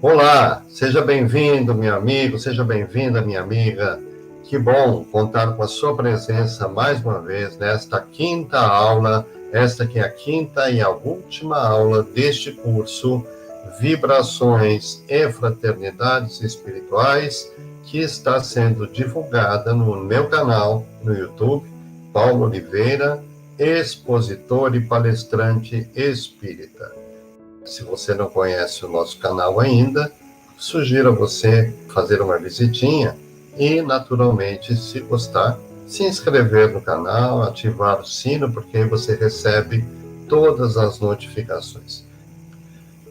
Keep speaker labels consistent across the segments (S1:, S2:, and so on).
S1: Olá, seja bem-vindo, meu amigo, seja bem-vinda, minha amiga. Que bom contar com a sua presença mais uma vez nesta quinta aula, esta que é a quinta e a última aula deste curso, Vibrações e Fraternidades Espirituais, que está sendo divulgada no meu canal no YouTube, Paulo Oliveira, expositor e palestrante espírita. Se você não conhece o nosso canal ainda, sugiro a você fazer uma visitinha e, naturalmente, se gostar, se inscrever no canal, ativar o sino, porque aí você recebe todas as notificações.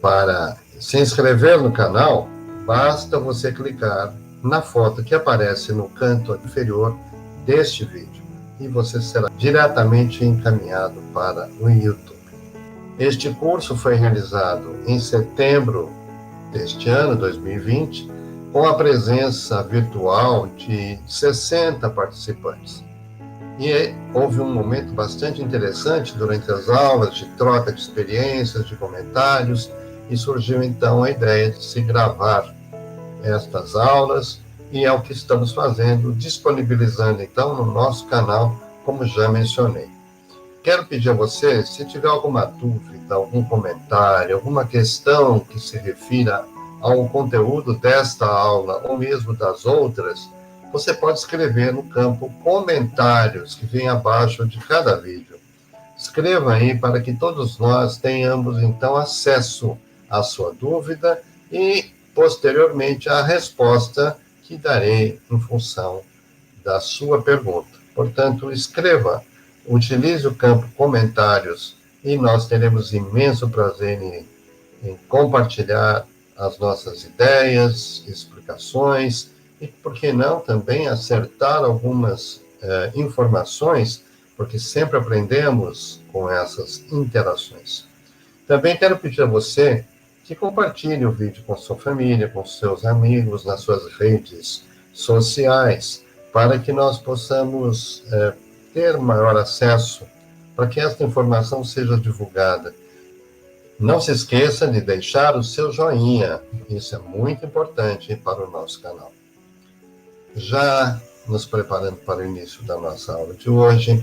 S1: Para se inscrever no canal, basta você clicar na foto que aparece no canto inferior deste vídeo e você será diretamente encaminhado para o YouTube. Este curso foi realizado em setembro deste ano, 2020, com a presença virtual de 60 participantes. E houve um momento bastante interessante durante as aulas, de troca de experiências, de comentários, e surgiu então a ideia de se gravar estas aulas, e é o que estamos fazendo, disponibilizando então no nosso canal, como já mencionei. Quero pedir a você, se tiver alguma dúvida, algum comentário, alguma questão que se refira ao conteúdo desta aula ou mesmo das outras, você pode escrever no campo comentários que vem abaixo de cada vídeo. Escreva aí para que todos nós tenhamos então acesso à sua dúvida e posteriormente à resposta que darei em função da sua pergunta. Portanto, escreva. Utilize o campo comentários e nós teremos imenso prazer em compartilhar as nossas ideias, explicações e, por que não, também acertar algumas informações, porque sempre aprendemos com essas interações. Também quero pedir a você que compartilhe o vídeo com sua família, com seus amigos, nas suas redes sociais, para que nós possamos ter maior acesso, para que esta informação seja divulgada. Não se esqueça de deixar o seu joinha, isso é muito importante para o nosso canal. Já nos preparando para o início da nossa aula de hoje,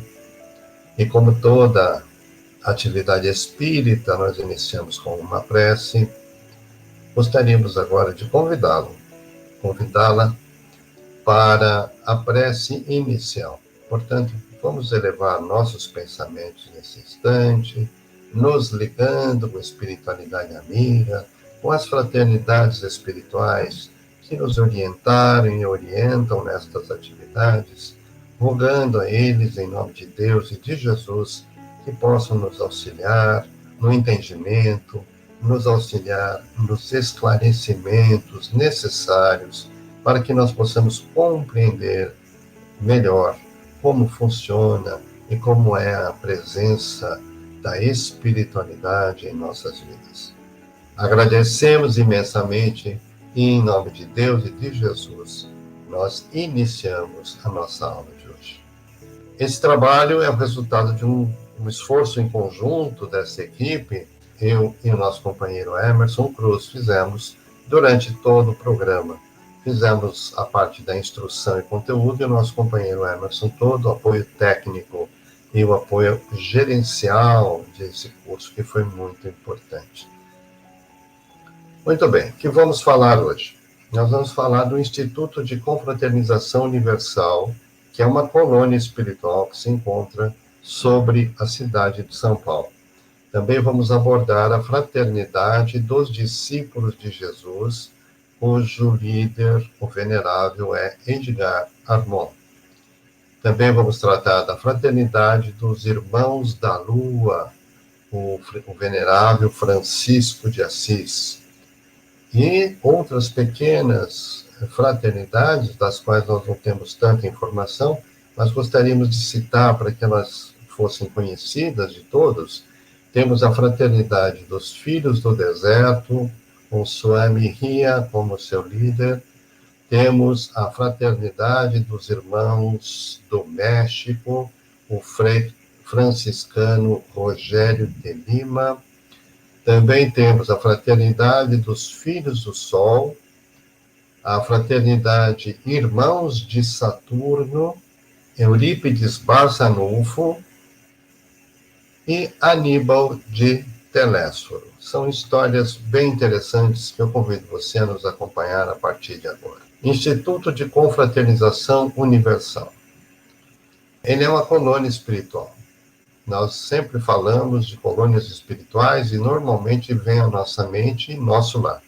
S1: e como toda atividade espírita, nós iniciamos com uma prece. Gostaríamos agora de convidá-la para a prece inicial. Portanto, vamos elevar nossos pensamentos nesse instante, nos ligando com a espiritualidade amiga, com as fraternidades espirituais que nos orientaram e orientam nestas atividades, rogando a eles, em nome de Deus e de Jesus, que possam nos auxiliar no entendimento, nos auxiliar nos esclarecimentos necessários para que nós possamos compreender melhor como funciona e como é a presença da espiritualidade em nossas vidas. Agradecemos imensamente e, em nome de Deus e de Jesus, nós iniciamos a nossa aula de hoje. Esse trabalho é o resultado de um esforço em conjunto dessa equipe. Eu e o nosso companheiro Emerson Cruz fizemos durante todo o programa. Fizemos a parte da instrução e conteúdo, e o nosso companheiro Emerson todo o apoio técnico e o apoio gerencial desse curso, que foi muito importante. Muito bem, o que vamos falar hoje? Nós vamos falar do Instituto de Confraternização Universal, que é uma colônia espiritual que se encontra sobre a cidade de São Paulo. Também vamos abordar a Fraternidade dos Discípulos de Jesus, cujo líder, o venerável, é Edgar Armand. Também vamos tratar da Fraternidade dos Irmãos da Lua, o venerável Francisco de Assis. E outras pequenas fraternidades, das quais nós não temos tanta informação, mas gostaríamos de citar para que elas fossem conhecidas de todos. Temos a Fraternidade dos Filhos do Deserto, com Swami Ria como seu líder. Temos a Fraternidade dos Irmãos do México, o Frei franciscano Rogério de Lima. Também temos a Fraternidade dos Filhos do Sol, a Fraternidade Irmãos de Saturno, Eurípides Barçanufo e Aníbal de Telésforo. São histórias bem interessantes que eu convido você a nos acompanhar a partir de agora. Instituto de Confraternização Universal. Ele é uma colônia espiritual. Nós sempre falamos de colônias espirituais e normalmente vem à nossa mente nosso lar.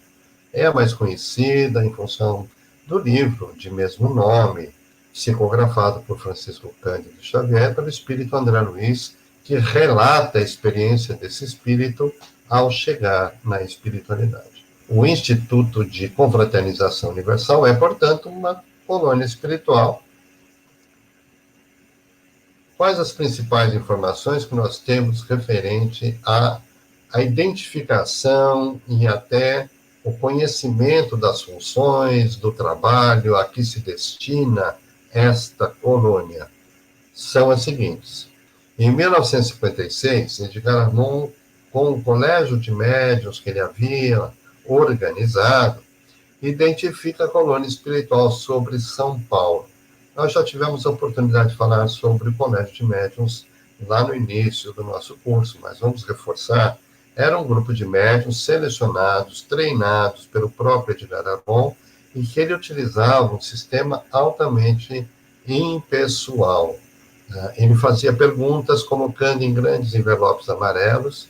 S1: É a mais conhecida em função do livro de mesmo nome, psicografado por Francisco Cândido Xavier, pelo espírito André Luiz, que relata a experiência desse espírito ao chegar na espiritualidade. O Instituto de Confraternização Universal é, portanto, uma colônia espiritual. Quais as principais informações que nós temos referente à identificação e até o conhecimento das funções, do trabalho a que se destina esta colônia? São as seguintes. Em 1956, Edgar Armon, com o colégio de médiuns que ele havia organizado, identifica a colônia espiritual sobre São Paulo. Nós já tivemos a oportunidade de falar sobre o colégio de médiuns lá no início do nosso curso, mas vamos reforçar. Era um grupo de médiuns selecionados, treinados pelo próprio Edgar Armon, e que ele utilizava um sistema altamente impessoal. Ele fazia perguntas colocando em grandes envelopes amarelos,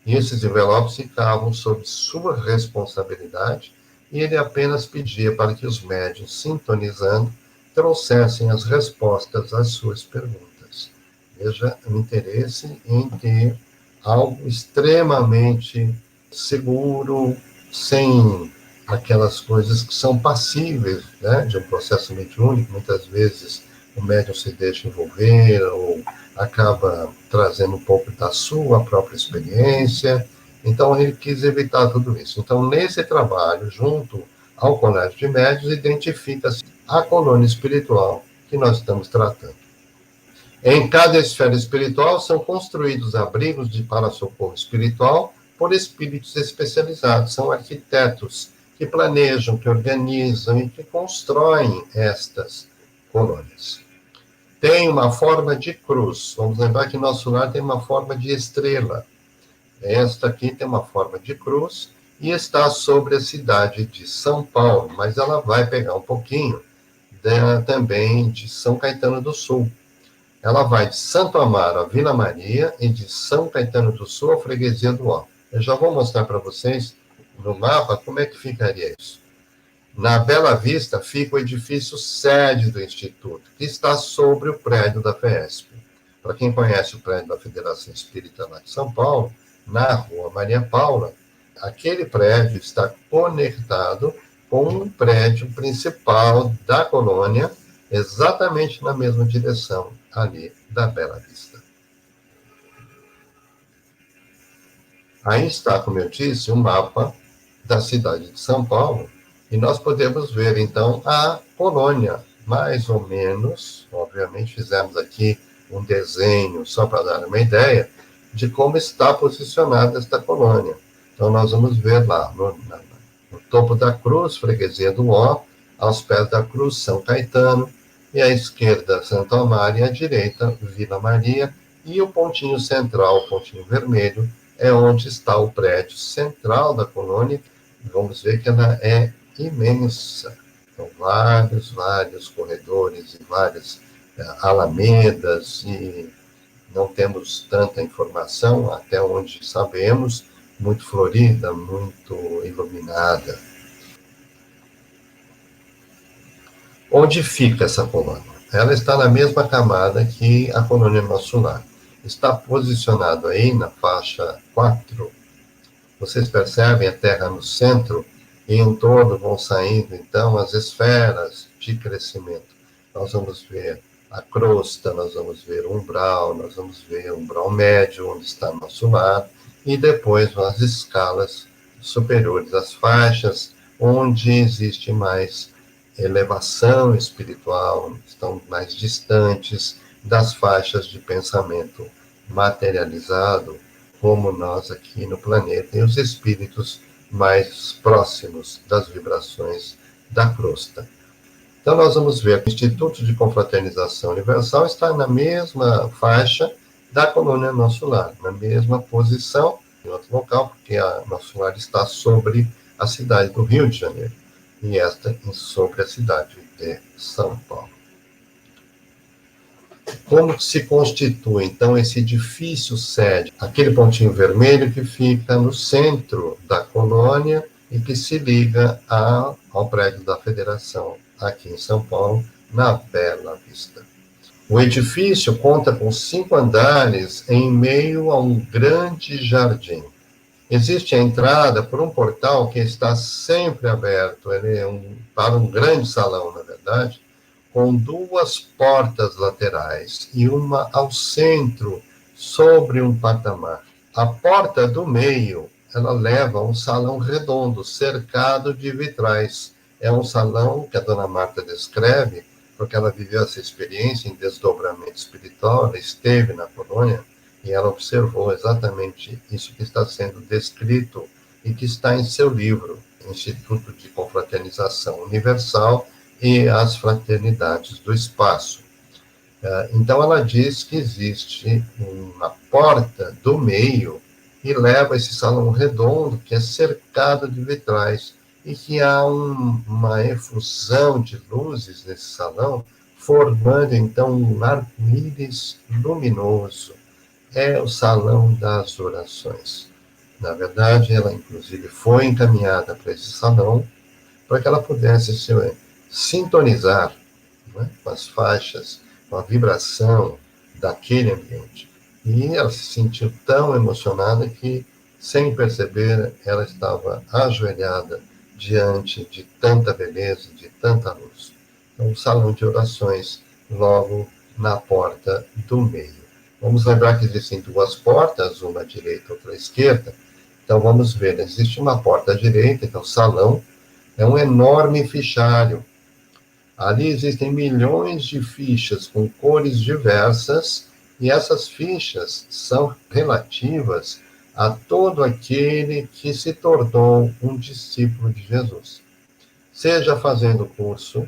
S1: e esses envelopes ficavam sob sua responsabilidade, e ele apenas pedia para que os médiuns, sintonizando, trouxessem as respostas às suas perguntas. Veja o interesse em ter algo extremamente seguro, sem aquelas coisas que são passíveis, né, de um processo mediúnico. Muitas vezes o médium se deixa envolver ou acaba trazendo um pouco da sua própria experiência. Então, ele quis evitar tudo isso. Então, nesse trabalho, junto ao Colégio de Médiuns, identifica-se a colônia espiritual que nós estamos tratando. Em cada esfera espiritual são construídos abrigos para socorro espiritual por espíritos especializados. São arquitetos que planejam, que organizam e que constroem estas colônias. Tem uma forma de cruz. Vamos lembrar que nosso lar tem uma forma de estrela. Esta aqui tem uma forma de cruz e está sobre a cidade de São Paulo, mas ela vai pegar um pouquinho também de São Caetano do Sul. Ela vai de Santo Amaro a Vila Maria e de São Caetano do Sul a Freguesia do Ó. Eu já vou mostrar para vocês no mapa como é que ficaria isso. Na Bela Vista fica o edifício sede do Instituto, que está sobre o prédio da FESP. Para quem conhece o prédio da Federação Espírita lá de São Paulo, na Rua Maria Paula, aquele prédio está conectado com um prédio principal da colônia, exatamente na mesma direção ali da Bela Vista. Aí está, como eu disse, um mapa da cidade de São Paulo, e nós podemos ver, então, a colônia, mais ou menos. Obviamente, fizemos aqui um desenho só para dar uma ideia de como está posicionada esta colônia. Então, nós vamos ver lá, no topo da cruz, Freguesia do Ó, aos pés da cruz, São Caetano, e à esquerda, Santo Amaro, e à direita, Vila Maria, e o pontinho central, o pontinho vermelho, é onde está o prédio central da colônia. Vamos ver que ela é imensa. São vários corredores e várias alamedas, e não temos tanta informação, até onde sabemos, muito florida, muito iluminada. Onde fica essa colônia? Ela está na mesma camada que a colônia Nosso Lar. Está posicionado aí na faixa 4. Vocês percebem a Terra no centro, e em torno vão saindo, então, as esferas de crescimento. Nós vamos ver a crosta, nós vamos ver o umbral, nós vamos ver o umbral médio, onde está nosso lar, e depois as escalas superiores, as faixas onde existe mais elevação espiritual, estão mais distantes das faixas de pensamento materializado, como nós aqui no planeta, e os espíritos mais próximos das vibrações da crosta. Então, nós vamos ver que o Instituto de Confraternização Universal está na mesma faixa da colônia Nosso Lar, na mesma posição, em outro local, porque a Nosso Lar está sobre a cidade do Rio de Janeiro, e esta sobre a cidade de São Paulo. Como se constitui, então, esse edifício sede? Aquele pontinho vermelho que fica no centro da colônia e que se liga ao prédio da Federação, aqui em São Paulo, na Bela Vista. O edifício conta com 5 andares em meio a um grande jardim. Existe a entrada por um portal que está sempre aberto, ele é para um grande salão, na verdade, com 2 portas laterais e uma ao centro, sobre um patamar. A porta do meio, ela leva a um salão redondo, cercado de vitrais. É um salão que a dona Marta descreve, porque ela viveu essa experiência em desdobramento espiritual, ela esteve na colônia, e ela observou exatamente isso que está sendo descrito e que está em seu livro, Instituto de Confraternização Universal e as Fraternidades do Espaço. Então, ela diz que existe uma porta do meio e leva esse salão redondo, que é cercado de vitrais, e que há uma efusão de luzes nesse salão, formando, então, um arco-íris luminoso. É o salão das orações. Na verdade, ela, inclusive, foi encaminhada para esse salão para que ela pudesse se sintonizar, né, com as faixas, com a vibração daquele ambiente. E ela se sentiu tão emocionada que, sem perceber, ela estava ajoelhada diante de tanta beleza, de tanta luz. Então, um salão de orações logo na porta do meio. Vamos lembrar que existem 2 portas, uma à direita e outra à esquerda. Então, vamos ver, existe uma porta à direita, que é o salão, é um enorme fichário. Ali existem milhões de fichas com cores diversas, e essas fichas são relativas a todo aquele que se tornou um discípulo de Jesus. Seja fazendo o curso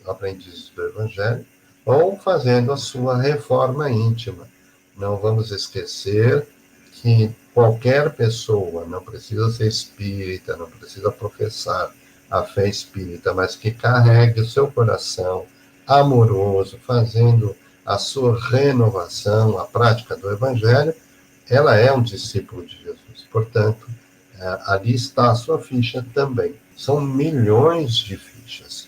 S1: Aprendizes do Evangelho, ou fazendo a sua reforma íntima. Não vamos esquecer que qualquer pessoa, não precisa ser espírita, não precisa professar a fé espírita, mas que carregue o seu coração amoroso, fazendo a sua renovação, a prática do Evangelho, ela é um discípulo de Jesus. Portanto, ali está a sua ficha também. São milhões de fichas.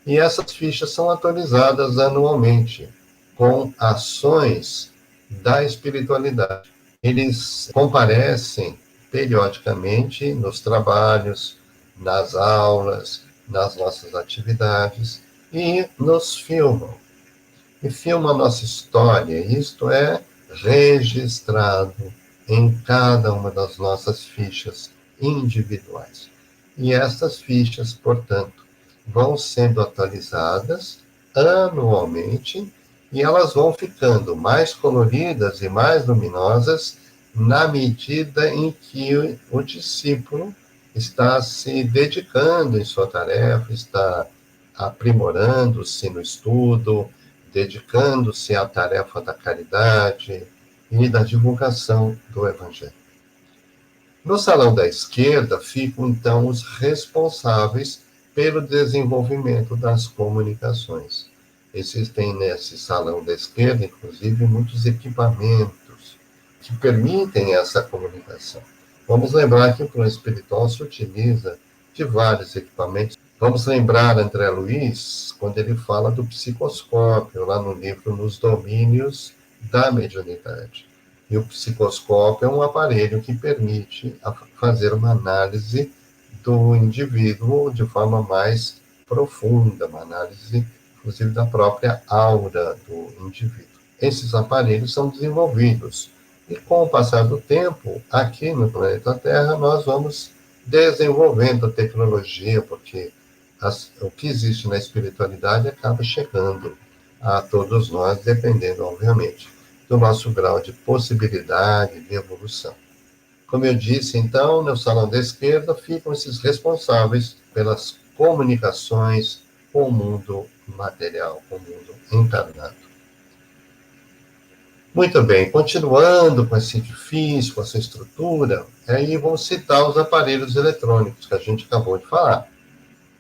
S1: E essas fichas são atualizadas anualmente, com ações da espiritualidade. Eles comparecem periodicamente nos trabalhos, nas aulas, nas nossas atividades, e nos filmam. E filmam a nossa história. Isto é registrado em cada uma das nossas fichas individuais. E essas fichas, portanto, vão sendo atualizadas anualmente, e elas vão ficando mais coloridas e mais luminosas na medida em que o discípulo está se dedicando em sua tarefa, está aprimorando-se no estudo, dedicando-se à tarefa da caridade e da divulgação do Evangelho. No salão da esquerda ficam, então, os responsáveis pelo desenvolvimento das comunicações. Existem nesse salão da esquerda, inclusive, muitos equipamentos que permitem essa comunicação. Vamos lembrar que o plano espiritual se utiliza de vários equipamentos. Vamos lembrar André Luiz, quando ele fala do psicoscópio, lá no livro Nos Domínios da Mediunidade. E o psicoscópio é um aparelho que permite fazer uma análise do indivíduo de forma mais profunda, uma análise, inclusive, da própria aura do indivíduo. Esses aparelhos são desenvolvidos. E com o passar do tempo, aqui no planeta Terra, nós vamos desenvolvendo a tecnologia, porque o que existe na espiritualidade acaba chegando a todos nós, dependendo, obviamente, do nosso grau de possibilidade de evolução. Como eu disse, então, no salão da esquerda ficam esses responsáveis pelas comunicações com o mundo material, com o mundo encarnado. Muito bem, continuando com esse edifício, com essa estrutura, aí vamos citar os aparelhos eletrônicos que a gente acabou de falar.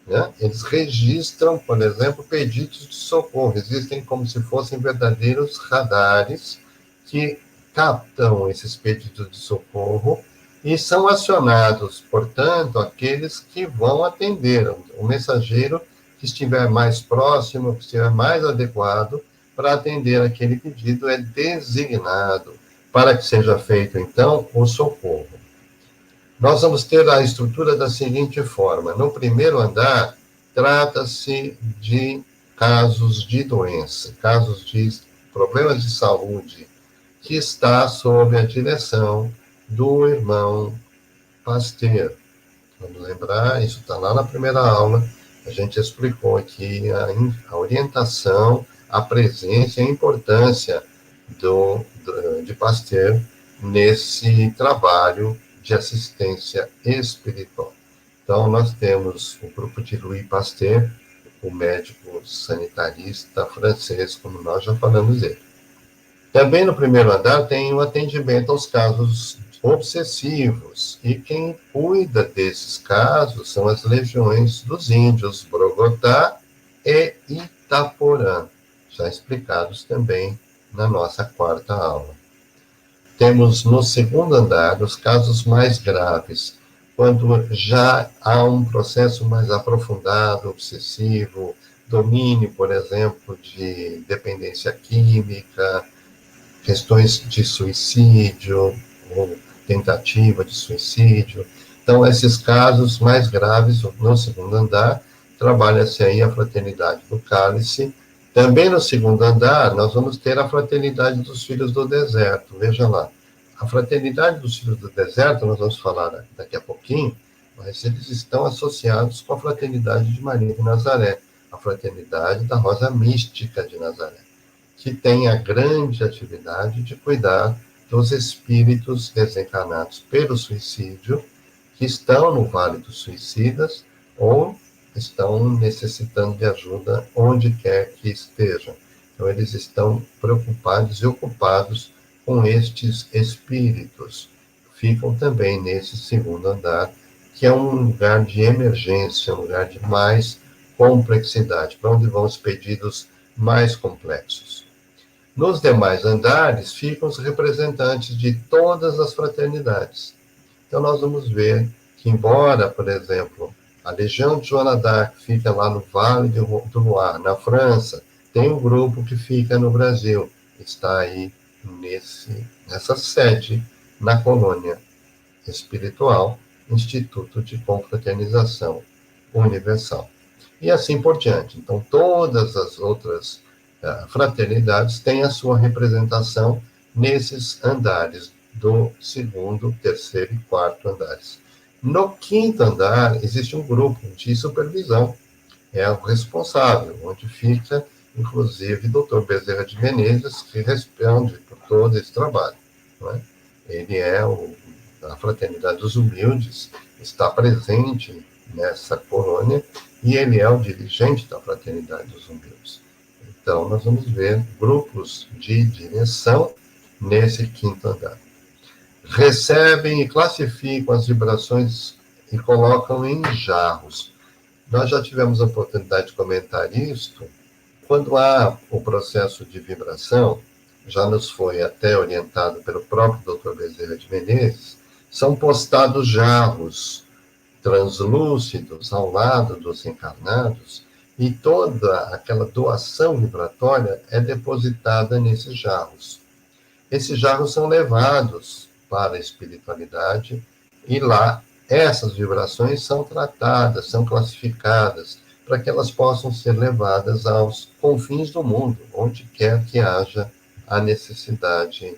S1: Né? Eles registram, por exemplo, pedidos de socorro, existem como se fossem verdadeiros radares que captam esses pedidos de socorro e são acionados, portanto, aqueles que vão atender, o mensageiro que estiver mais próximo, que estiver mais adequado para atender aquele pedido é designado para que seja feito, então, o socorro. Nós vamos ter a estrutura da seguinte forma: no primeiro andar, trata-se de casos de doença, casos de problemas de saúde, que está sob a direção do irmão Pasteur. Vamos lembrar, isso está lá na primeira aula, a gente explicou aqui a orientação, a presença e a importância de Pasteur nesse trabalho de assistência espiritual. Então, nós temos o grupo de Louis Pasteur, o médico sanitarista francês, como nós já falamos dele. Também no primeiro andar tem o atendimento aos casos obsessivos, e quem cuida desses casos são as legiões dos índios, Bogotá e Itaporã, já explicados também na nossa quarta aula. Temos no segundo andar os casos mais graves, quando já há um processo mais aprofundado, obsessivo, domínio, por exemplo, de dependência química, questões de suicídio, ou tentativa de suicídio. Então, esses casos mais graves, no segundo andar, trabalha-se aí a fraternidade do cálice. Também no segundo andar, nós vamos ter a fraternidade dos filhos do deserto. Veja lá, a fraternidade dos filhos do deserto, nós vamos falar daqui a pouquinho, mas eles estão associados com a fraternidade de Maria de Nazaré, a fraternidade da Rosa Mística de Nazaré, que tem a grande atividade de cuidar dos espíritos desencarnados pelo suicídio, que estão no Vale dos Suicidas ou estão necessitando de ajuda onde quer que estejam. Então, eles estão preocupados e ocupados com estes espíritos. Ficam também nesse segundo andar, que é um lugar de emergência, um lugar de mais complexidade, para onde vão os pedidos mais complexos. Nos demais andares ficam os representantes de todas as fraternidades. Então, nós vamos ver que, embora, por exemplo, a Legião de Joana d'Arc fica lá no Vale do Loire, na França, tem um grupo que fica no Brasil, está aí nessa sede, na colônia espiritual, Instituto de Confraternização Universal. E assim por diante. Então, todas as outras fraternidades têm a sua representação nesses andares do segundo, terceiro e quarto andares. No quinto andar, existe um grupo de supervisão, é o responsável, onde fica, inclusive, o Dr. Bezerra de Menezes, que responde por todo esse trabalho. Não é? Ele é a Fraternidade dos Humildes, está presente nessa colônia, e ele é o dirigente da Fraternidade dos Humildes. Então, nós vamos ver grupos de direção nesse quinto andar. Recebem e classificam as vibrações e colocam em jarros. Nós já tivemos a oportunidade de comentar isto. Quando há o processo de vibração, já nos foi até orientado pelo próprio Dr. Bezerra de Menezes, são postados jarros translúcidos ao lado dos encarnados, e toda aquela doação vibratória é depositada nesses jarros. Esses jarros são levados para a espiritualidade, e lá essas vibrações são tratadas, são classificadas, para que elas possam ser levadas aos confins do mundo, onde quer que haja a necessidade.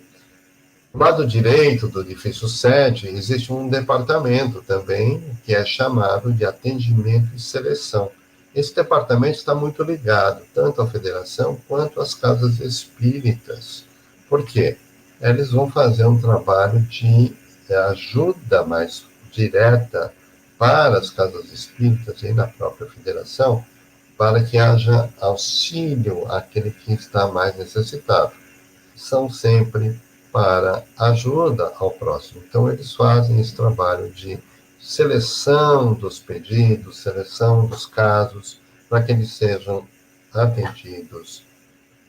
S1: Do lado direito do edifício sede, existe um departamento também, que é chamado de atendimento e seleção. Esse departamento está muito ligado, tanto à federação quanto às casas espíritas. Por quê? Eles vão fazer um trabalho de ajuda mais direta para as casas espíritas e na própria federação, para que haja auxílio àquele que está mais necessitado. São sempre para ajuda ao próximo. Então, eles fazem esse trabalho de seleção dos pedidos, seleção dos casos, para que eles sejam atendidos.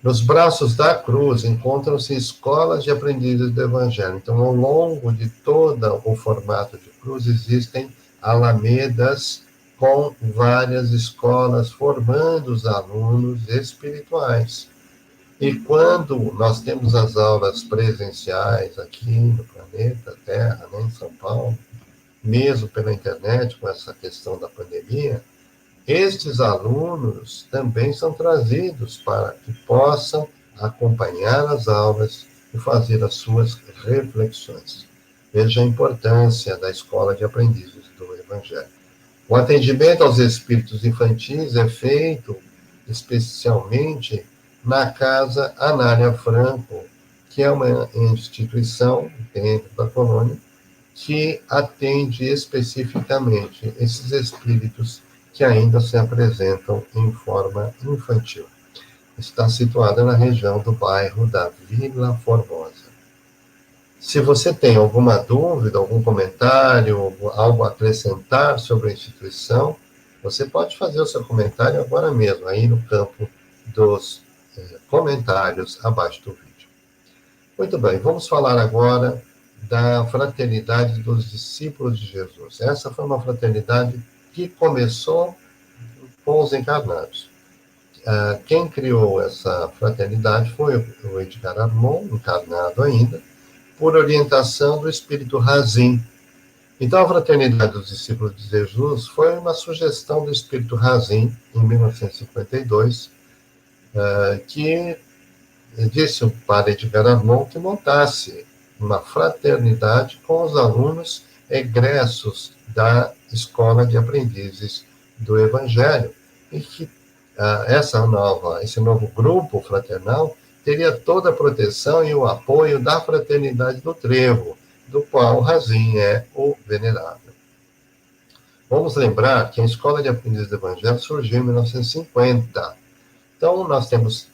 S1: Nos braços da cruz encontram-se escolas de aprendizes do Evangelho. Então, ao longo de todo o formato de cruz, existem alamedas com várias escolas formando os alunos espirituais. E quando nós temos as aulas presenciais aqui no planeta Terra, né, em São Paulo, mesmo pela internet, com essa questão da pandemia, estes alunos também são trazidos para que possam acompanhar as aulas e fazer as suas reflexões. Veja a importância da escola de aprendizes do Evangelho. O atendimento aos espíritos infantis é feito especialmente na Casa Anália Franco, que é uma instituição dentro da colônia que atende especificamente esses espíritos que ainda se apresentam em forma infantil. Está situada na região do bairro da Vila Formosa. Se você tem alguma dúvida, algum comentário, algo a acrescentar sobre a instituição, você pode fazer o seu comentário agora mesmo, aí no campo dos comentários abaixo do vídeo. Muito bem, vamos falar agora da fraternidade dos discípulos de Jesus. Essa foi uma fraternidade que começou com os encarnados. Quem criou essa fraternidade foi o Edgar Armon, encarnado ainda, por orientação do espírito Razin. Então, a fraternidade dos discípulos de Jesus foi uma sugestão do espírito Razin, em 1952, que disse para Edgar Armon que montasse uma fraternidade com os alunos egressos da Escola de Aprendizes do Evangelho, e que esse novo grupo fraternal teria toda a proteção e o apoio da Fraternidade do Trevo, do qual Razin é o venerável. Vamos lembrar que a Escola de Aprendizes do Evangelho surgiu em 1950. Então, nós temos,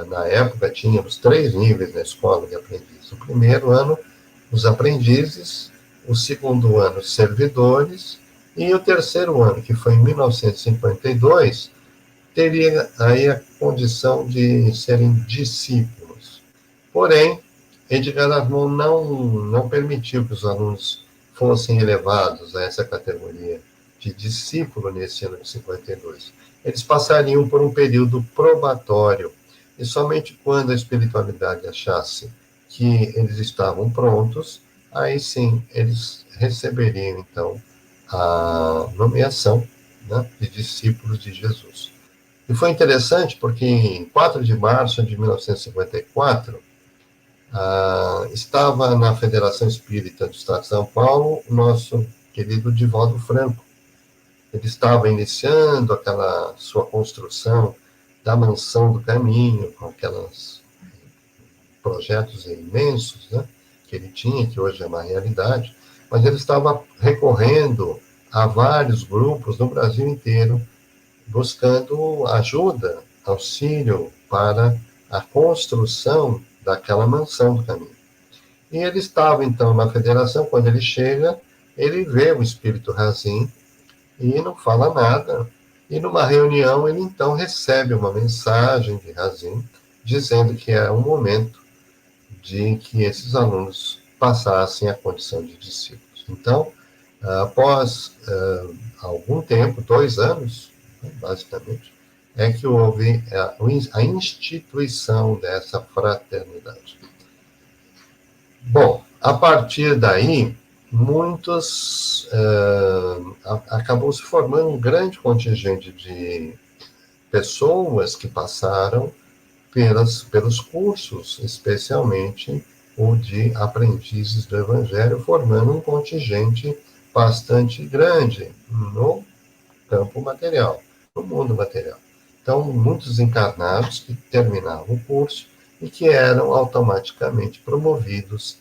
S1: na época, tínhamos 3 níveis na Escola de Aprendizes. O primeiro ano, os aprendizes, o segundo ano, os servidores, e o terceiro ano, que foi em 1952, teria aí a condição de serem discípulos. Porém, Edgar Armon não permitiu que os alunos fossem elevados a essa categoria de discípulo nesse ano de 52. Eles passariam por um período probatório, e somente quando a espiritualidade achasse que eles estavam prontos, aí sim eles receberiam, então, a nomeação, né, de discípulos de Jesus. E foi interessante porque em 4 de março de 1954, estava na Federação Espírita do Estado de São Paulo o nosso querido Divaldo Franco. Ele estava iniciando aquela sua construção da Mansão do Caminho, com aqueles projetos imensos, né, que ele tinha, que hoje é uma realidade, mas ele estava recorrendo a vários grupos no Brasil inteiro, buscando ajuda, auxílio para a construção daquela Mansão do Caminho. E ele estava, então, na federação. Quando ele chega, ele vê o espírito Razin e não fala nada. E numa reunião, ele, então, recebe uma mensagem de Razin, dizendo que é um momento de que esses alunos passassem a condição de discípulos. Então, após algum tempo, 2 anos, basicamente, é que houve a instituição dessa fraternidade. Bom, a partir daí, acabou se formando um grande contingente de pessoas que passaram pelos cursos, especialmente o de aprendizes do Evangelho, formando um contingente bastante grande no campo material, no mundo material. Então, muitos encarnados que terminavam o curso e que eram automaticamente promovidos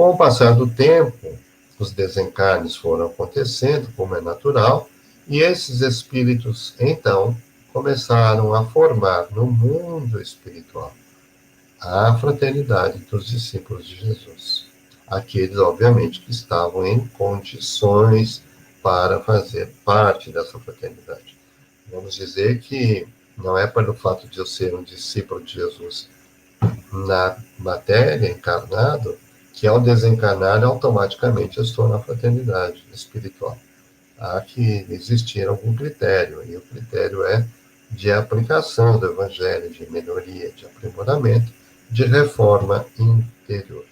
S1: Com o passar do tempo, os desencarnes foram acontecendo, como é natural, e esses espíritos, então, começaram a formar no mundo espiritual a fraternidade dos discípulos de Jesus. Aqueles, obviamente, que estavam em condições para fazer parte dessa fraternidade. Vamos dizer que não é pelo fato de eu ser um discípulo de Jesus na matéria, encarnado, que ao desencarnar, automaticamente eu estou na fraternidade espiritual. Há que existir algum critério, e o critério é de aplicação do Evangelho, de melhoria, de aprimoramento, de reforma interior.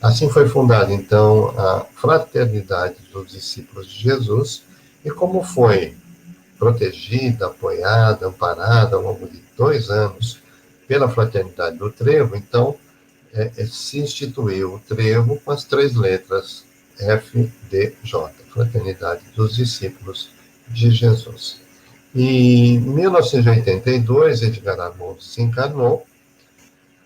S1: Assim foi fundada, então, a Fraternidade dos Discípulos de Jesus, e como foi protegida, apoiada, amparada ao longo de 2 anos pela Fraternidade do Trevo, então, se instituiu o Trevo com as 3 letras FDJ, Fraternidade dos Discípulos de Jesus. E em 1982, Edgar Armond se encarnou,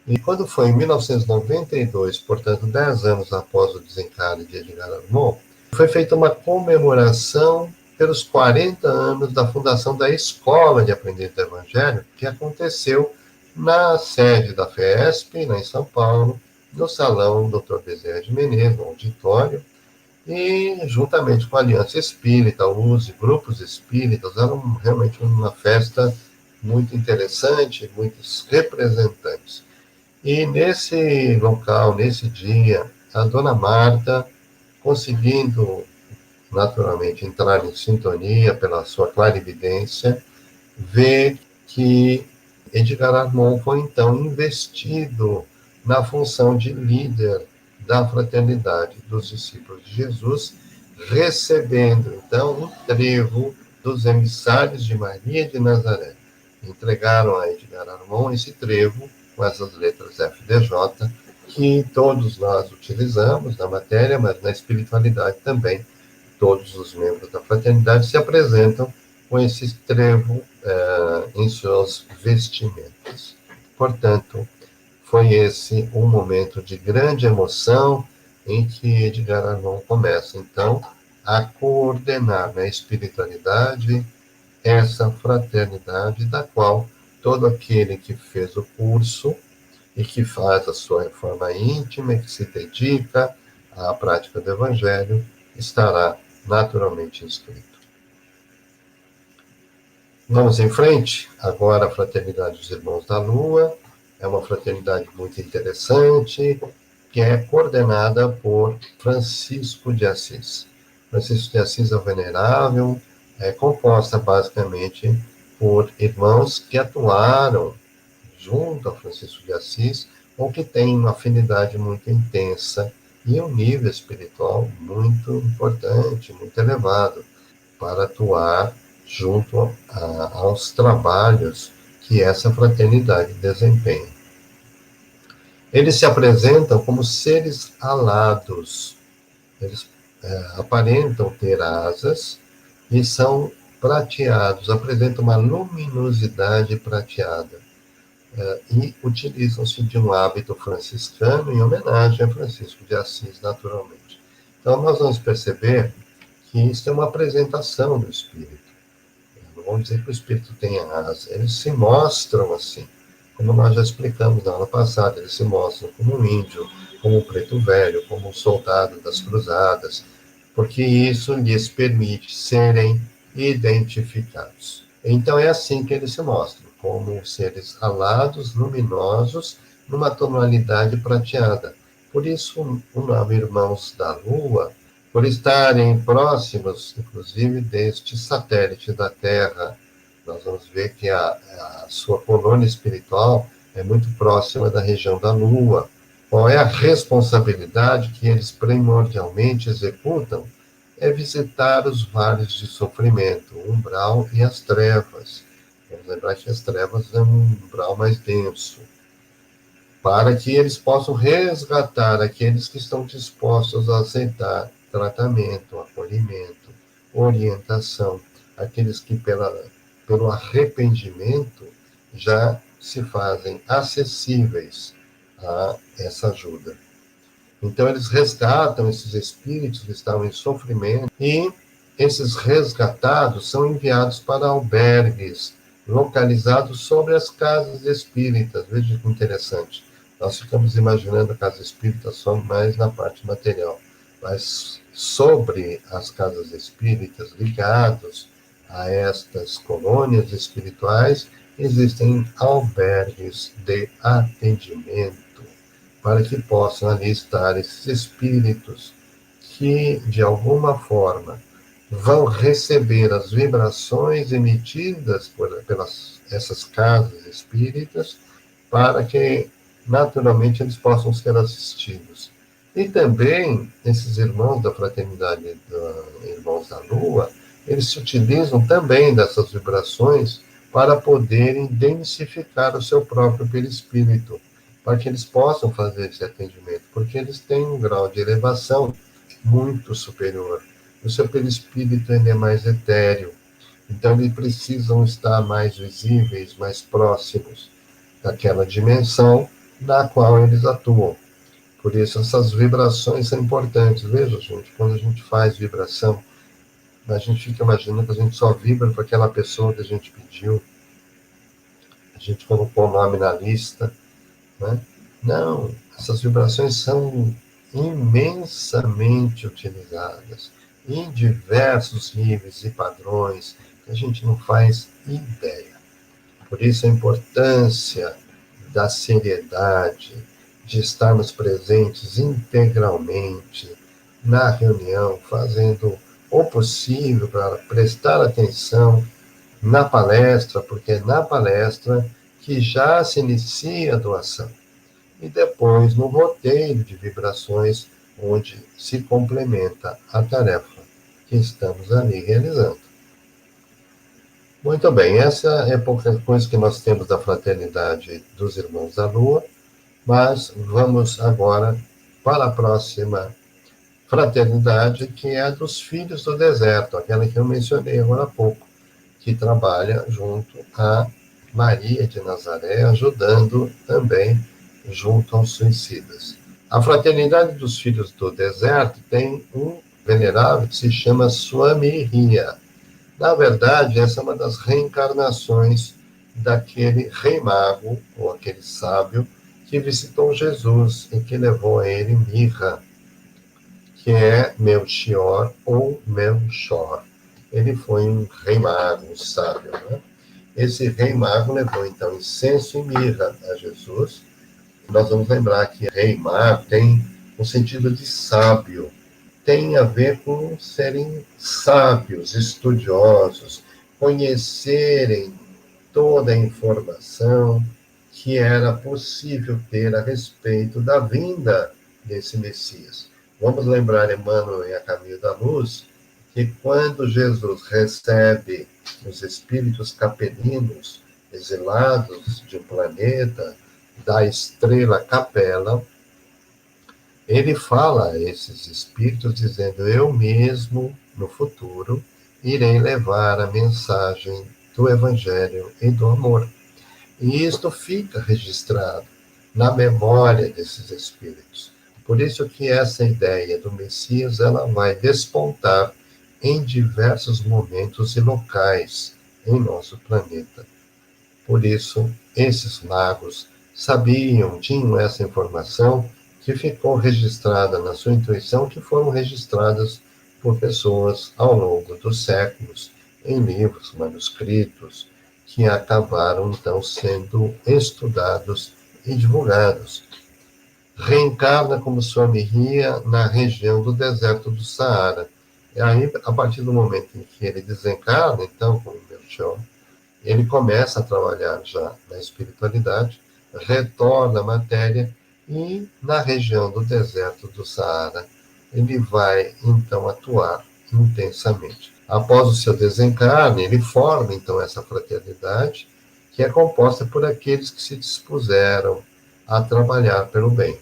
S1: e quando foi em 1992, portanto 10 anos após o desencarne de Edgar Armond, foi feita uma comemoração pelos 40 anos da fundação da Escola de Aprendiz do Evangelho, que aconteceu na sede da FESP, em São Paulo, no Salão Dr. Bezerra de Menezes, no auditório, e juntamente com a Aliança Espírita, USE, grupos espíritas, era realmente uma festa muito interessante, muitos representantes. E nesse local, nesse dia, a dona Marta, conseguindo naturalmente entrar em sintonia pela sua clarividência, vê que Edgar Armond foi então investido na função de líder da fraternidade dos discípulos de Jesus, recebendo então um trevo dos emissários de Maria de Nazaré. Entregaram a Edgar Armond esse trevo com essas letras FDJ, que todos nós utilizamos na matéria, mas na espiritualidade também. Todos os membros da fraternidade se apresentam com esse trevo em suas vestimentas. Portanto, foi esse um momento de grande emoção em que Edgar Armond começa, então, a coordenar na espiritualidade essa fraternidade da qual todo aquele que fez o curso e que faz a sua reforma íntima e que se dedica à prática do Evangelho estará naturalmente inscrito. Vamos em frente. Agora a Fraternidade dos Irmãos da Lua é uma fraternidade muito interessante, que é coordenada por Francisco de Assis. Francisco de Assis é o Venerável, é composta basicamente por irmãos que atuaram junto a Francisco de Assis, ou que têm uma afinidade muito intensa e um nível espiritual muito importante, muito elevado, para atuar junto aos trabalhos que essa fraternidade desempenha. Eles se apresentam como seres alados. Eles aparentam ter asas e são prateados, apresentam uma luminosidade prateada. E utilizam-se de um hábito franciscano em homenagem a Francisco de Assis, naturalmente. Então, nós vamos perceber que isso é uma apresentação do Espírito. Não vamos dizer que o Espírito tem asa, eles se mostram assim, como nós já explicamos na aula passada, eles se mostram como um índio, como um preto velho, como um soldado das cruzadas, porque isso lhes permite serem identificados. Então, é assim que eles se mostram, como seres alados, luminosos, numa tonalidade prateada. Por isso, o nome Irmãos da Lua, por estarem próximos, inclusive, deste satélite da Terra. Nós vamos ver que a sua colônia espiritual é muito próxima da região da Lua. Qual é a responsabilidade que eles primordialmente executam? É visitar os vales de sofrimento, o umbral e as trevas. Vamos lembrar que as trevas é um umbral mais denso, para que eles possam resgatar aqueles que estão dispostos a aceitar tratamento, acolhimento, orientação, aqueles que pelo arrependimento já se fazem acessíveis a essa ajuda. Então, eles resgatam esses espíritos que estavam em sofrimento e esses resgatados são enviados para albergues localizados sobre as casas espíritas. Veja que interessante. Nós ficamos imaginando a casa espírita só mais na parte material, mas sobre as casas espíritas, ligados a estas colônias espirituais, existem albergues de atendimento para que possam ali estar esses espíritos que, de alguma forma, vão receber as vibrações emitidas pelas essas casas espíritas, para que, naturalmente, eles possam ser assistidos. E também, esses irmãos da Fraternidade Irmãos da Lua, eles se utilizam também dessas vibrações para poderem densificar o seu próprio perispírito, para que eles possam fazer esse atendimento, porque eles têm um grau de elevação muito superior. O seu perispírito ainda é mais etéreo, então eles precisam estar mais visíveis, mais próximos daquela dimensão na qual eles atuam. Por isso, essas vibrações são importantes. Veja, gente, quando a gente faz vibração, a gente fica imaginando que a gente só vibra para aquela pessoa que a gente pediu, a gente colocou o nome na lista, né? Não, essas vibrações são imensamente utilizadas em diversos níveis e padrões que a gente não faz ideia. Por isso a importância da seriedade, de estarmos presentes integralmente na reunião, fazendo o possível para prestar atenção na palestra, porque é na palestra que já se inicia a doação. E depois no roteiro de vibrações, onde se complementa a tarefa que estamos ali realizando. Muito bem, essa é pouca coisa que nós temos da Fraternidade dos Irmãos da Lua, mas vamos agora para a próxima fraternidade, que é a dos Filhos do Deserto, aquela que eu mencionei agora há pouco, que trabalha junto a Maria de Nazaré, ajudando também junto aos suicidas. A Fraternidade dos Filhos do Deserto tem um venerável que se chama Swami Ria. Na verdade, essa é uma das reencarnações daquele rei mago, ou aquele sábio, que visitou Jesus e que levou a ele mirra, que é Melchior ou Melchor. Ele foi um rei mago, um sábio, né? Esse rei mago levou, então, incenso e mirra a Jesus. Nós vamos lembrar que rei mago tem um sentido de sábio, tem a ver com serem sábios, estudiosos, conhecerem toda a informação que era possível ter a respeito da vinda desse Messias. Vamos lembrar Emmanuel em A Caminho da Luz, que quando Jesus recebe os espíritos capelinos exilados de um planeta, da estrela Capela, ele fala a esses espíritos dizendo: eu mesmo, no futuro, irei levar a mensagem do Evangelho e do amor. E isto fica registrado na memória desses espíritos. Por isso que essa ideia do Messias, ela vai despontar em diversos momentos e locais em nosso planeta. Por isso, esses magos sabiam, tinham essa informação que ficou registrada na sua intuição, que foram registradas por pessoas ao longo dos séculos, em livros, manuscritos, que acabaram, então, sendo estudados e divulgados. Reencarna como Swami Ria na região do deserto do Saara. E aí, a partir do momento em que ele desencarna, então, como Melchior, ele começa a trabalhar já na espiritualidade, retorna à matéria e, na região do deserto do Saara, ele vai, então, atuar intensamente. Após o seu desencarne, ele forma, então, essa fraternidade, que é composta por aqueles que se dispuseram a trabalhar pelo bem.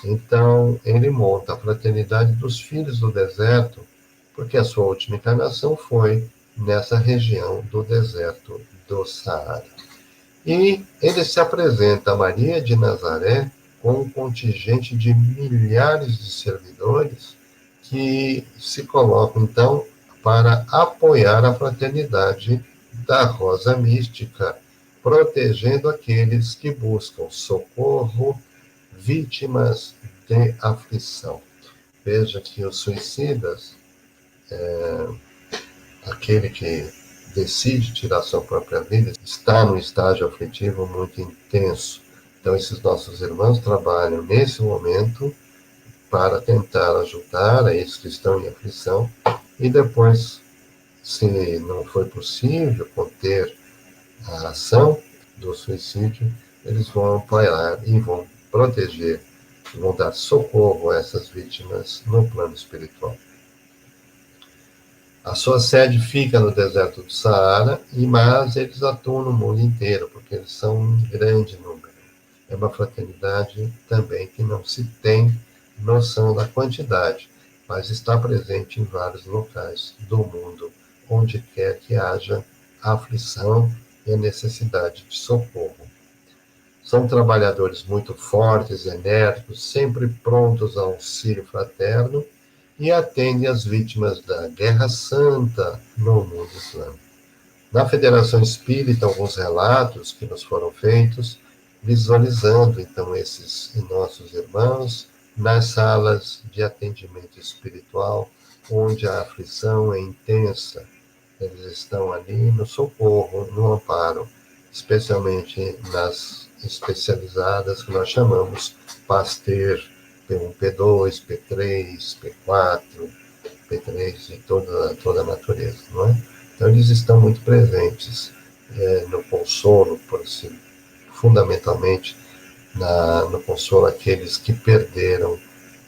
S1: Então, ele monta a Fraternidade dos Filhos do Deserto, porque a sua última encarnação foi nessa região do deserto do Saara. E ele se apresenta a Maria de Nazaré com um contingente de milhares de servidores que se colocam, então, para apoiar a fraternidade da Rosa Mística, protegendo aqueles que buscam socorro, vítimas de aflição. Veja que os suicidas, aquele que decide tirar sua própria vida, está num estágio aflitivo muito intenso. Então, esses nossos irmãos trabalham nesse momento para tentar ajudar a esses que estão em aflição e depois, se não for possível conter a ação do suicídio, eles vão apoiar e vão proteger, vão dar socorro a essas vítimas no plano espiritual. A sua sede fica no deserto do Saara, mas eles atuam no mundo inteiro, porque eles são um grande número. É uma fraternidade também que não se tem noção da quantidade, mas está presente em vários locais do mundo, onde quer que haja aflição e a necessidade de socorro. São trabalhadores muito fortes, enérgicos, sempre prontos ao auxílio fraterno e atendem as vítimas da Guerra Santa no mundo islâmico. Na Federação Espírita, alguns relatos que nos foram feitos, visualizando, então, esses nossos irmãos nas salas de atendimento espiritual, onde a aflição é intensa. Eles estão ali no socorro, no amparo, especialmente nas especializadas que nós chamamos Pasteur, P1, P2, P3, P4, P3 e toda a natureza, não é? Então, eles estão muito presentes no consolo, fundamentalmente no consolo àqueles que perderam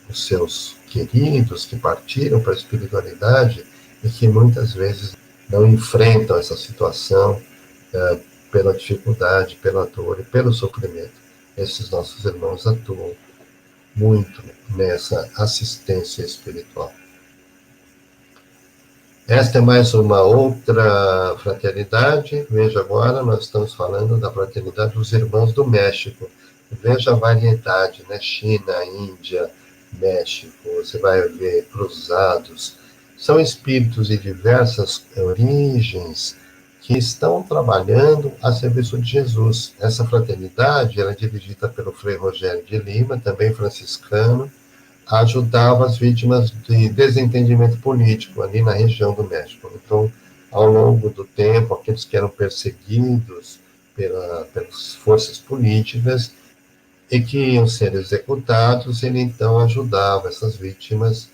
S1: os seus queridos, que partiram para a espiritualidade e que muitas vezes não enfrentam essa situação pela dificuldade, pela dor e pelo sofrimento. Esses nossos irmãos atuam muito nessa assistência espiritual. Esta é mais uma outra fraternidade. Veja agora, nós estamos falando da fraternidade dos irmãos do México. Veja a variedade, né? China, Índia, México, você vai ver cruzados. São espíritos de diversas origens que estão trabalhando a serviço de Jesus. Essa fraternidade, ela é dirigida pelo Frei Rogério de Lima, também franciscano, ajudava as vítimas de desentendimento político ali na região do México. Então, ao longo do tempo, aqueles que eram perseguidos pelas forças políticas e que iam ser executados, ele então ajudava essas vítimas,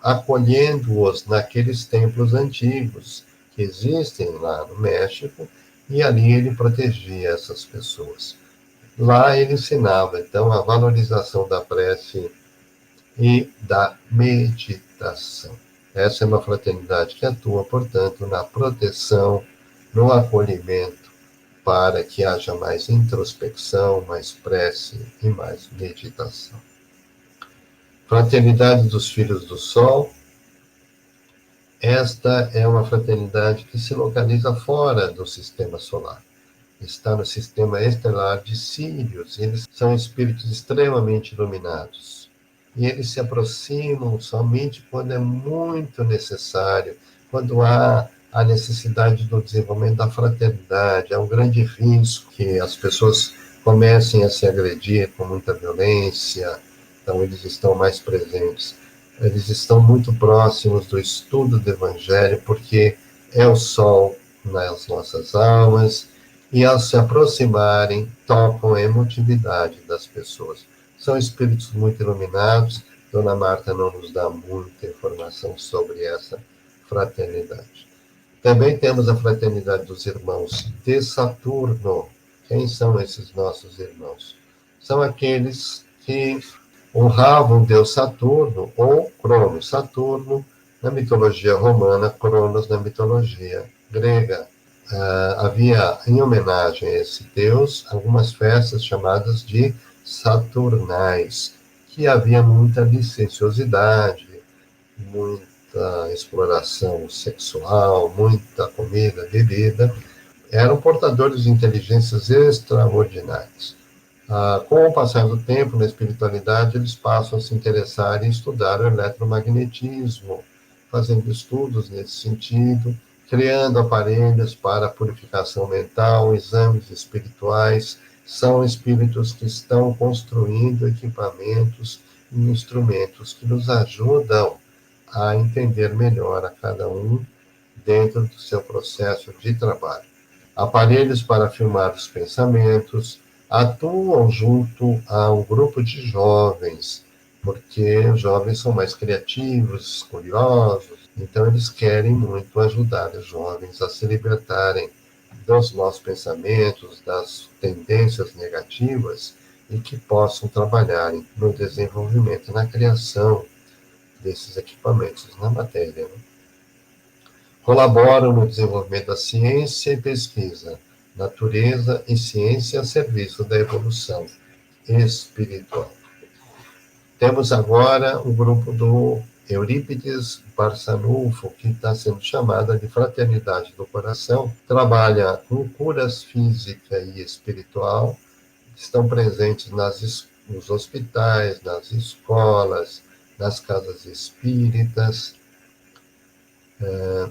S1: acolhendo-os naqueles templos antigos que existem lá no México, e ali ele protegia essas pessoas. Lá ele ensinava, então, a valorização da prece e da meditação. Essa é uma fraternidade que atua, portanto, na proteção, no acolhimento, para que haja mais introspecção, mais prece e mais meditação. Fraternidade dos Filhos do Sol. Esta é uma fraternidade que se localiza fora do sistema solar. Está no sistema estelar de Sírios. Eles são espíritos extremamente iluminados. E eles se aproximam somente quando é muito necessário, quando há a necessidade do desenvolvimento da fraternidade. Há um grande risco que as pessoas comecem a se agredir com muita violência. Então, eles estão mais presentes. Eles estão muito próximos do estudo do Evangelho, porque é o sol nas nossas almas, e ao se aproximarem, tocam a emotividade das pessoas. São espíritos muito iluminados. Dona Marta não nos dá muita informação sobre essa fraternidade. Também temos a fraternidade dos irmãos de Saturno. Quem são esses nossos irmãos? São aqueles que honravam Deus Saturno ou Cronos. Saturno na mitologia romana, Cronos na mitologia grega. Havia, em homenagem a esse deus, algumas festas chamadas de Saturnais, que havia muita licenciosidade, muita exploração sexual, muita comida, bebida. Eram portadores de inteligências extraordinárias. Com o passar do tempo, na espiritualidade, eles passam a se interessar em estudar o eletromagnetismo, fazendo estudos nesse sentido, criando aparelhos para purificação mental, exames espirituais. São espíritos que estão construindo equipamentos e instrumentos que nos ajudam a entender melhor a cada um dentro do seu processo de trabalho. Aparelhos para filmar os pensamentos, atuam junto a um grupo de jovens, porque os jovens são mais criativos, curiosos, então eles querem muito ajudar os jovens a se libertarem dos maus pensamentos, das tendências negativas e que possam trabalhar no desenvolvimento, na criação desses equipamentos na matéria. Colaboram no desenvolvimento da ciência e pesquisa, natureza e ciência a serviço da evolução espiritual. Temos agora o grupo do Eurípides Barçanufo, que está sendo chamada de Fraternidade do Coração, trabalha com curas física e espiritual, estão presentes nos hospitais, nas escolas, nas casas espíritas,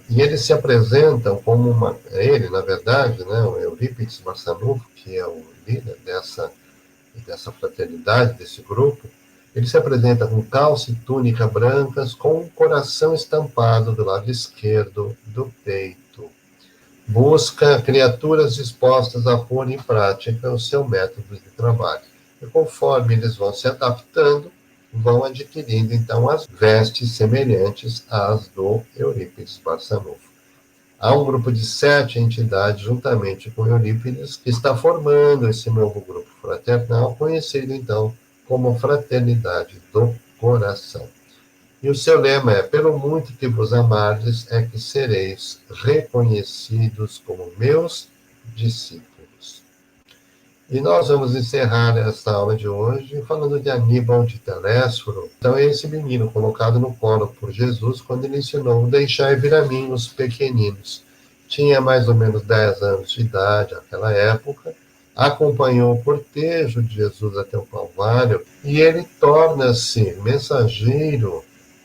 S1: e eles se apresentam como ele, na verdade, né, o Eurípides Barçanufo, que é o líder dessa fraternidade, desse grupo, ele se apresenta com calça e túnica brancas, com um coração estampado do lado esquerdo do peito. Busca criaturas dispostas a pôr em prática o seu método de trabalho. E conforme eles vão se adaptando, vão adquirindo, então, as vestes semelhantes às do Eurípides Barçanufo. Há um grupo de 7 entidades, juntamente com Eurípides, que está formando esse novo grupo fraternal, conhecido, então, como Fraternidade do Coração. E o seu lema é: pelo muito que vos amardes, é que sereis reconhecidos como meus discípulos. E nós vamos encerrar esta aula de hoje falando de Aníbal de Telésforo. Então, é esse menino colocado no colo por Jesus quando ele ensinou: deixai vir a mim os pequeninos. Tinha mais ou menos 10 anos de idade naquela época, acompanhou o cortejo de Jesus até o Calvário e ele torna-se mensageiro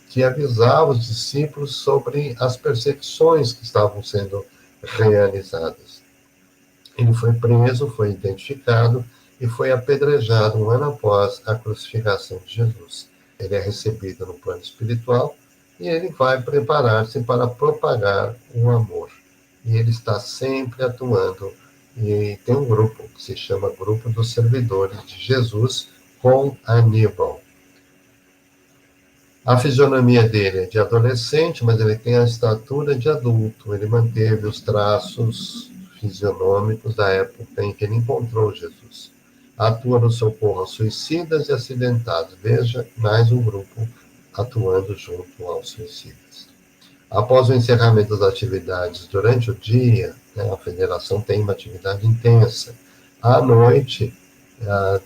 S1: que avisava os discípulos sobre as perseguições que estavam sendo realizadas. Ele foi preso, foi identificado e foi apedrejado um ano após a crucificação de Jesus. Ele é recebido no plano espiritual e ele vai preparar-se para propagar o amor. E ele está sempre atuando. E tem um grupo que se chama Grupo dos Servidores de Jesus, com Aníbal. A fisionomia dele é de adolescente, mas ele tem a estatura de adulto. Ele manteve os traços fisionômicos da época em que ele encontrou Jesus. Atua no socorro aos suicidas e acidentados. Veja, mais um grupo atuando junto aos suicidas. Após o encerramento das atividades durante o dia, né, a federação tem uma atividade intensa. À noite,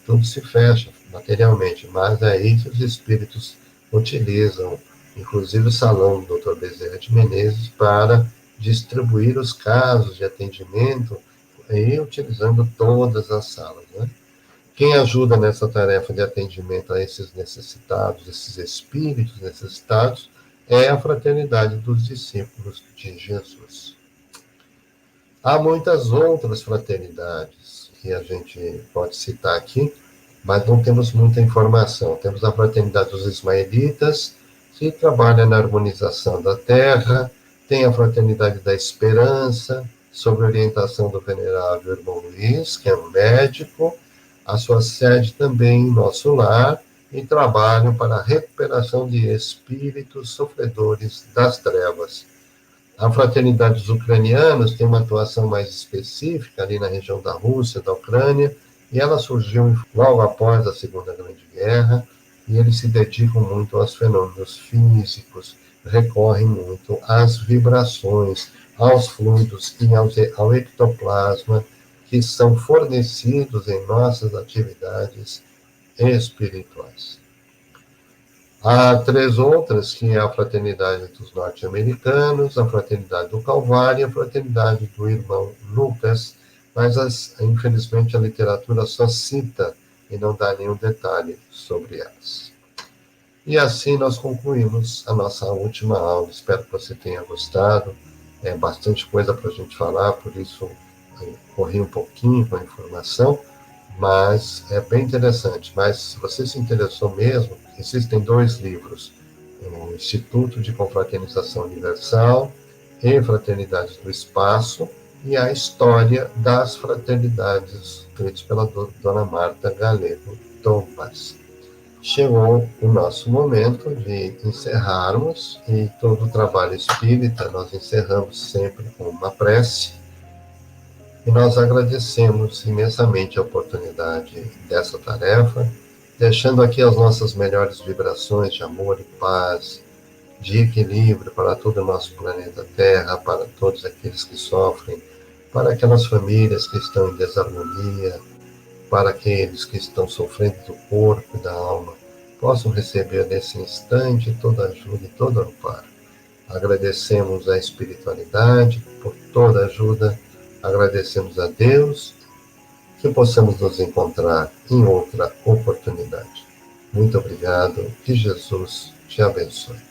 S1: tudo se fecha materialmente, mas é aí que os espíritos utilizam, inclusive o salão do Dr. Bezerra de Menezes, para distribuir os casos de atendimento e utilizando todas as salas. Né? Quem ajuda nessa tarefa de atendimento a esses necessitados, esses espíritos necessitados, é a Fraternidade dos Discípulos de Jesus. Há muitas outras fraternidades que a gente pode citar aqui, mas não temos muita informação. Temos a Fraternidade dos Ismaelitas, que trabalha na harmonização da Terra, tem a Fraternidade da Esperança, sob orientação do venerável irmão Luiz, que é um médico, a sua sede também em nosso lar, e trabalham para a recuperação de espíritos sofredores das trevas. A Fraternidade dos Ucranianos tem uma atuação mais específica ali na região da Rússia, da Ucrânia, e ela surgiu logo após a Segunda Grande Guerra, e eles se dedicam muito aos fenômenos físicos, recorrem muito às vibrações, aos fluidos e ao ectoplasma, que são fornecidos em nossas atividades espirituais. Há 3 outras, que é a Fraternidade dos Norte-Americanos, a Fraternidade do Calvário e a Fraternidade do Irmão Lucas, mas infelizmente a literatura só cita e não dá nenhum detalhe sobre elas. E assim nós concluímos a nossa última aula. Espero que você tenha gostado. É bastante coisa para a gente falar, por isso corri um pouquinho com a informação, mas é bem interessante. Mas se você se interessou mesmo, existem 2 livros, o Instituto de Confraternização Universal e Fraternidades do Espaço, e a História das Fraternidades, escritos pela dona Marta Galego Thomas. Chegou o nosso momento de encerrarmos, e todo o trabalho espírita nós encerramos sempre com uma prece, e nós agradecemos imensamente a oportunidade dessa tarefa, deixando aqui as nossas melhores vibrações de amor e paz, de equilíbrio para todo o nosso planeta Terra, para todos aqueles que sofrem, para aquelas famílias que estão em desarmonia, para aqueles que estão sofrendo do corpo e da alma, possam receber nesse instante toda ajuda e todo amparo. Agradecemos a espiritualidade por toda ajuda, agradecemos a Deus, que possamos nos encontrar em outra oportunidade. Muito obrigado, que Jesus te abençoe.